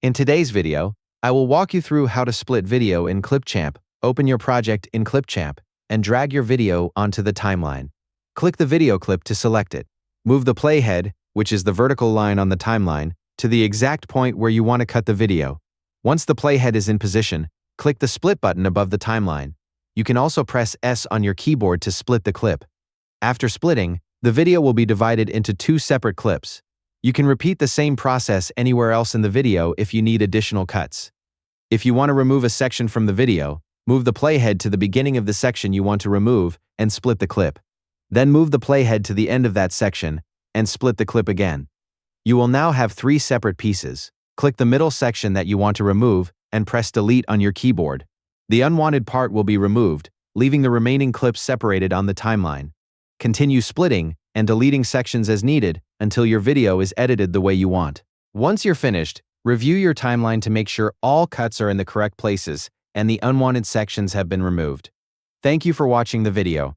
In today's video, I will walk you through how to split video in Clipchamp. Open your project in Clipchamp and drag your video onto the timeline. Click the video clip to select it. Move the playhead, which is the vertical line on the timeline, to the exact point where you want to cut the video. Once the playhead is in position, click the split button above the timeline. You can also press S on your keyboard to split the clip. After splitting, the video will be divided into two separate clips. You can repeat the same process anywhere else in the video if you need additional cuts. If you want to remove a section from the video, move the playhead to the beginning of the section you want to remove and split the clip. Then move the playhead to the end of that section and split the clip again. You will now have three separate pieces. Click the middle section that you want to remove and press delete on your keyboard. The unwanted part will be removed, leaving the remaining clips separated on the timeline. Continue splitting and deleting sections as needed until your video is edited the way you want. Once you're finished, review your timeline to make sure all cuts are in the correct places and the unwanted sections have been removed. Thank you for watching the video.